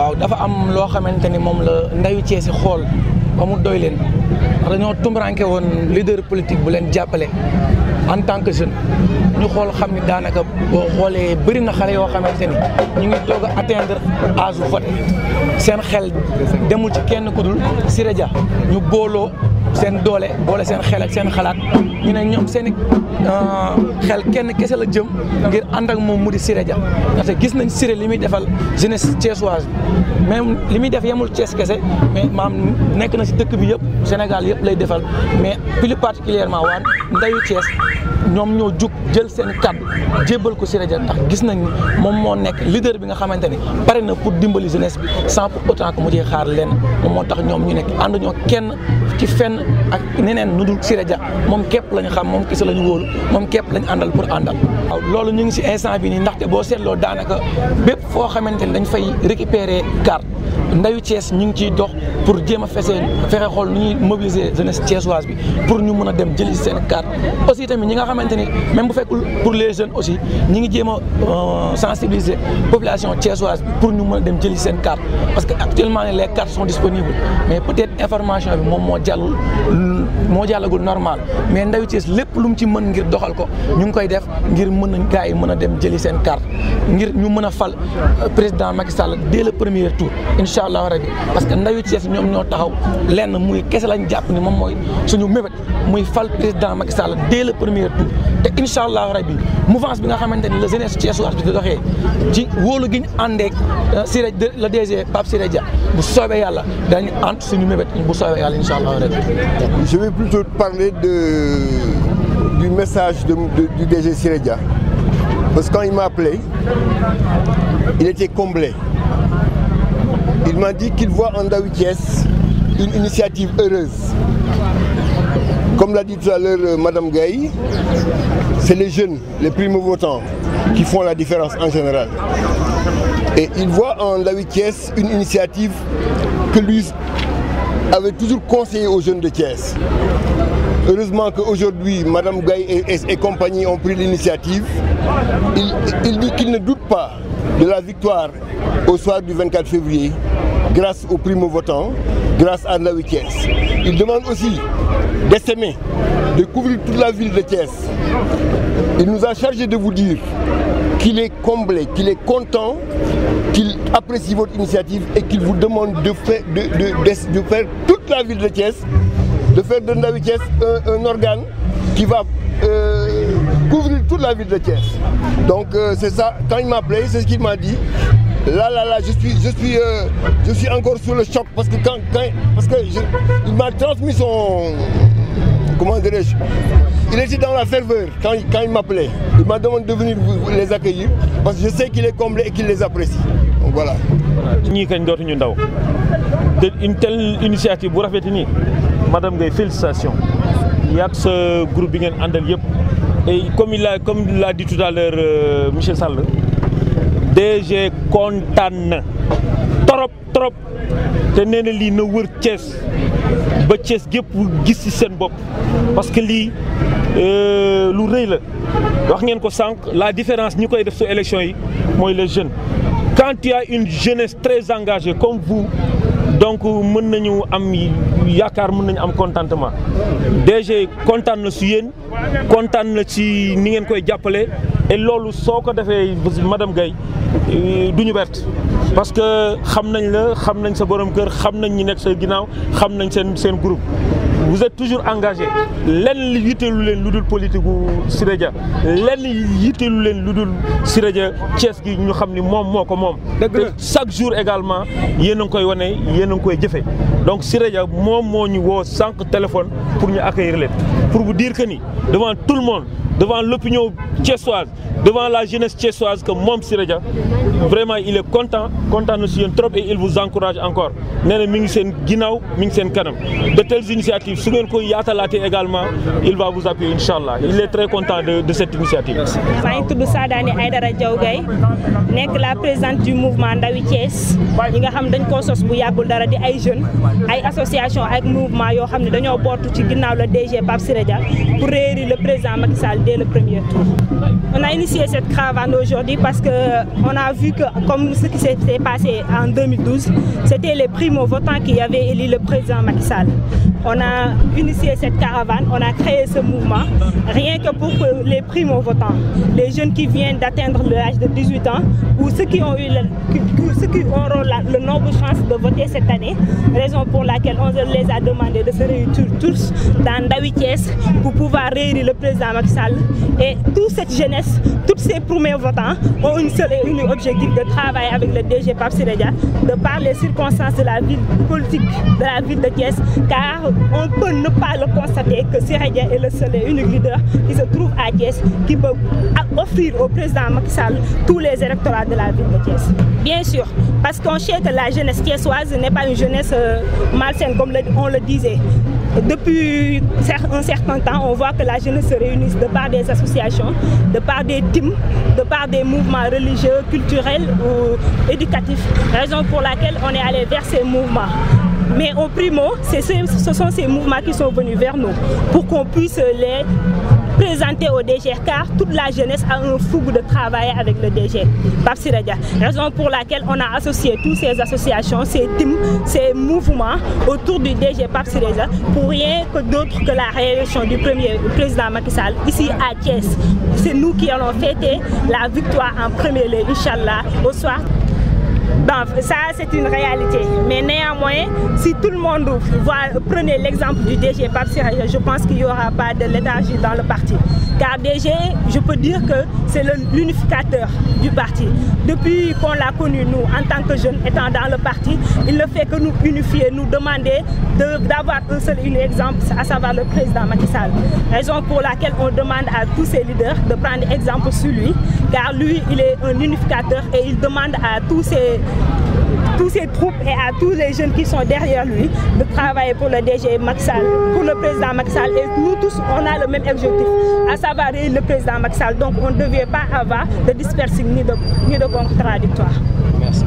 waaw dafa am loo xamante ni moom la ndayu Thiès xool ba mu doy leen dañoo tumranke woon leader politique bu leen jàppale en tant que jeune ñu xool xam ni daanaka boo xoolee bëri na xale yoo xamante ni ñu ngi doog a atteindre âge bu vote seen xel demul ci kenn ku dul Siré Dia ñu booloo seen doole boole seen xel ak seen xalaat ñu ne ñoom seen xel kenn kese la jëm ngir ànd ak moom mu di Siré Dia ndaxte gis nañ Siré li muy defal jeunesse thiessoise bi même li muy def yemul Thiès kese mais maam nekk na si dëkk bi yëpp Sénégal yëpp lay defal mais plus particulièrement waa ndayu Thiès ñoom ñoo jug jël seen kàddu jébbal ko Siré Dia ndax gis nañ ni moom moo nekk leader bi nga xamante ni pare na pour dimbali jeunesse bi sans pour autant que mu jee xaar lenn moom moo tax ñoom ñu nekk ànd ñoo kenn ci fenn ak neneen nu dul Siré Dia moom képp lañu xam moom kese la ñu wóolu moom képp lañu àndal pour àndal. waaw loolu ñu ngi si instant bi nii ndaxte boo seetloo daanaka bépp foo xamante ni dañ fay récupérer carte ndayu Thiès ñu ngi ciy dox pour jéem a fexe xool nu ñuy mobiliser jeunesse thiessoise bi pour ñu mën a dem jëli seen carte aussi tamit ñi nga xamante ni même bu fekkul pour les jeunes aussi ñi ngi jéem a sensibiliser population thiessoise bi pour ñu mën a dem jëli seen carte parce que actuellement les cartes sont disponibles mais peut-être information bi moom moo jàllagul normal mais ndayu Thiès lépp lu mu ci mën ngir doxal ko ñu ngi koy def ngir mën a gars yi mën a dem jëli seen carte ngir ñu mën a fal président Macky Sall dès le premier tour incha allah rabi parce que ndayu Thiès ñoom ñoo taxaw lenn muy kese lañ jàpp ni moom mooy suñu mébét muy fal président Macky Sall dès le premier tour te incha allah rabi mouvance bi nga xamante ni la jeunesse thiessoise bi di doxee ci wóolu gi ñu àndeek le DG Pape Siré Dia bu soobee yàlla dañu ànd suñu mébét bu soobee yàlla incha allah rabi. Je vais plutôt parler du message du DG Siré Dia parce que quand il m'a appelé il était comblé. Il m'a dit qu'il voit en Ndawi Thiès une initiative heureuse. Comme l'a dit tout à l'heure Madame Gaye, c'est les jeunes, les primo-votants qui font la différence en général. Et il voit en Ndawi Thiès une initiative que lui avait toujours conseillé aux jeunes de Thiès. Heureusement qu'aujourd'hui, Madame Gaye et compagnie ont pris l'initiative. Il dit qu'il ne doute pas de la victoire au soir du 24 février, grâce aux primo-votants, grâce à Ndawi Thiès. Il demande aussi d'essaimer, de couvrir toute la ville de Thiès. Il nous a chargé de vous dire qu'il est comblé, qu'il est content, qu'il apprécie votre initiative et qu'il vous demande de faire toute la ville de Thiès, de faire de Ndawi Thiès un organe qui va couvrir toute la ville de Thiès. Donc c'est ça, quand il m'a appelé, c'est ce qu'il m'a dit. Là, je suis encore sous le choc parce que il m'a transmis son, comment dirais-je, il était dans la ferveur quand il m'appelait. Il m'a demandé de venir les accueillir parce que je sais qu'il est comblé et qu'il les apprécie. Donc voilà. Une telle initiative, vous rafetez ni, Madame Gaye, félicitations. Il y a ce groupe qui est andal yep. Et comme l'a dit tout à l'heure Michel Sall, DG kontaan trop te nee na lii na wër Thiès ba Thiès gépp gis ci seen bopp parce que lii lu rëy la wax ngeen ko sànq la différence ñi koy def su élection yi mooy les jeunes. Quand il y a une jeunesse très engagée comme vous, donc mën nañu am yaakaar mën nañu am contentement. DG kontaan na ci yéen kontaan na ci ni ngeen koy jàppale et loolu soo ko defee Madame Gaye du ñu bett parce que xam nañ la xam nañ sa borom kër xam nañ ñi nekk sa ginnaaw xam nañ seen groupe. Vous êtes toujours engagé lenn yitteelu leen lu dul politique gu Siré Dia lenn yitteelu leen lu dul Siré Dia Thiès gi ñu xam ni moom moo ko moom. Chaque jour également yéen a ngi koy wane yéen a ngi koy jëfe donc Siré Dia moom moo ñu woo sànq téléphone pour ñu accueillir leen pour vous dire que ni devant tout le monde devant l'opinion thiessoise devant la jeunesse thiessoise que moom Siré Dia vraiment il est content na si yéen trop et il vous encourage encore nee na mi ngi seen ginnaaw mi ngi seen kanam de telles initiatives su ngeen koy yaatalaatee également il va vous appuyer inchallah il est très content de cette initiative. maa ngi tudd Sadani Aïdara Diaw Gaye nekk la présidente du mouvement Ndawi Thiès ñi nga xam dañ koo sos bu yàggul dara di ay jeunes ay association ak mouvement yoo xam ne dañoo bootu ci ginnaaw la DG Pape Siré Dia pour réélire le président Macky Sall dès le premier tour. On a initié cette caravane aujourd'hui parce qu'on a vu que, comme ce qui s'est passé en 2012, c'était les primo-votants qui avaient élu le président Macky Sall. On a initié cette caravane, on a créé ce mouvement, rien que pour que les primo-votants, les jeunes qui viennent d'atteindre l'âge de 18 ans, ou ceux qui auront le nombre de chances de voter cette année, raison pour laquelle on les a demandé de se réunir tous dans Ndawi Thiès pour pouvoir réélire le président Macky Sall. Et toute cette jeunesse, tous ces primo-votants ont une seule et unique objectif de travailler avec le DG Pape Siré Dia, de par les circonstances de la vie politique de la ville de Thiès, car on peut ne pas le constater que Siré Dia est le seul et unique leader qui se trouve à Thiès, qui peut offrir au président Macky Sall tous les électorats de la ville de Thiès. Bien sûr, parce qu'on sait que la jeunesse thiessoise n'est pas une jeunesse malsaine comme on le disait. Depuis un certain temps, on voit que la jeunesse se réunit de par des associations, de par des teams, de par des mouvements religieux, culturels ou éducatifs, raison pour laquelle on est allé vers ces mouvements. Mais au primo, ce sont ces mouvements qui sont venus vers nous pour qu'on puisse les présenter au DG, car toute la jeunesse a un fougue de travailler avec le DG Pape Siré Dia. Raison pour laquelle on a associé toutes ces associations, ces teams, ces mouvements autour du DG Pape Siré Dia pour rien que d'autre que la réélection du premier président Macky Sall ici à Thiès. C'est nous qui allons fêter la victoire en premier lieu, Inch'Allah, au soir. Bon, ça c'est une réalité, mais néanmoins, si tout le monde prenez l'exemple du DG Pape Siré Dia, je pense qu'il n'y aura pas de léthargie dans le parti. Car DG, je peux dire que c'est l'unificateur du parti. Depuis qu'on l'a connu, nous, en tant que jeunes étant dans le parti, il ne fait que nous unifier, nous demander d'avoir un seul unique exemple, à savoir le président Macky Sall. Raison pour laquelle on demande à tous ces leaders de prendre exemple sur lui, car lui, il est un unificateur et il demande à tous ces troupes et à tous les jeunes qui sont derrière lui de travailler pour le DG Macky Sall, pour le président Macky Sall. Et nous tous, on a le même objectif, à savoir le président Macky Sall. Donc on ne devait pas avoir de dispersion ni de contradictoire. Merci.